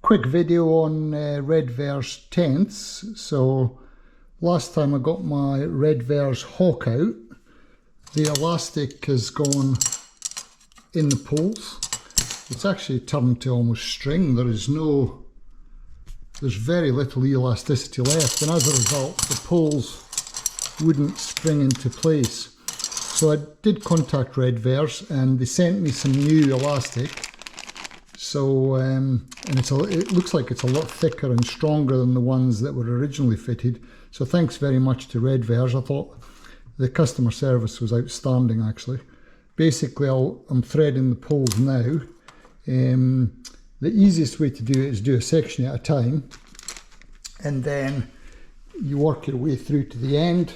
Quick video on Redverz tents. So last time I got my Redverz Hawk out, the elastic has gone in the poles. It's actually turned to almost string. There's very little elasticity left, and as a result the poles wouldn't spring into place. So I did contact Redverz and they sent me some new elastic. So and it looks like it's a lot thicker and stronger than the ones that were originally fitted. So thanks very much to Redverz. I thought the customer service was outstanding actually. Basically I'm threading the poles now. The easiest way to do it is do a section at a time, and then you work your way through to the end.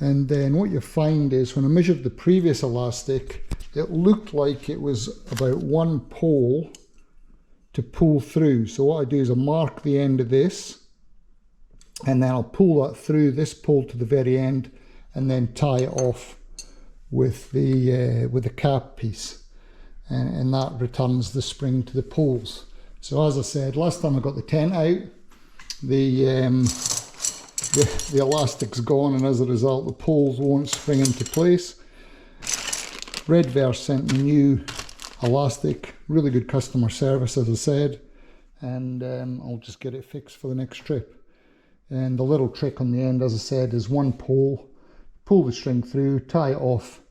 And then what you find is, when I measured the previous elastic, it looked like it was about one pole to pull through. So what I do is I mark the end of this, and then I'll pull that through this pole to the very end, and then tie it off with the cap piece. And that returns the spring to the poles. So as I said, last time I got the tent out, the elastic's gone, and as a result the poles won't spring into place. Redverz sent me new elastic, really good customer service as I said, and I'll just get it fixed for the next trip. And the little trick on the end, as I said, is one pole, pull the string through, tie it off,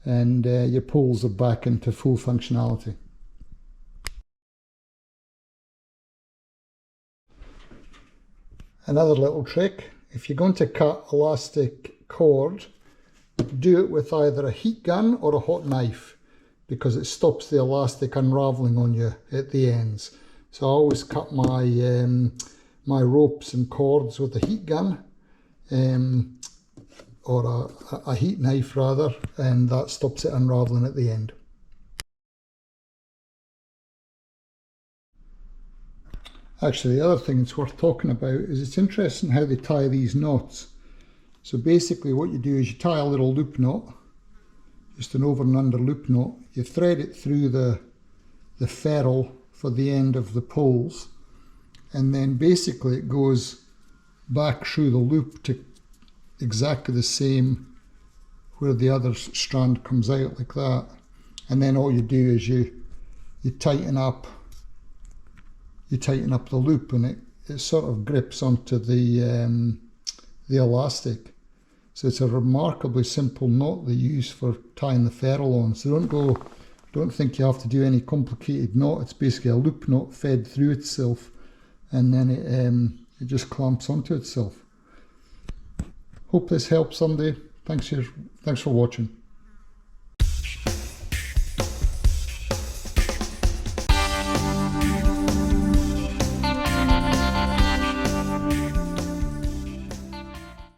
and your poles are back into full functionality. Another little trick, if you're going to cut elastic cord, do it with either a heat gun or a hot knife, because it stops the elastic unraveling on you at the ends. So I always cut my my ropes and cords with a heat gun, or a heat knife rather, and that stops it unraveling at the end. Actually, the other thing it's worth talking about is it's interesting how they tie these knots. So basically what you do is you tie a little loop knot, just an over and under loop knot, you thread it through the ferrule for the end of the poles, and then basically it goes back through the loop to exactly the same where the other strand comes out, like that. And then all you do is you tighten up the loop, and it sort of grips onto the elastic. So it's a remarkably simple knot they use for tying the ferrule on. So don't think you have to do any complicated knot. It's basically a loop knot fed through itself, and then it just clamps onto itself. Hope this helps somebody. Thanks for watching.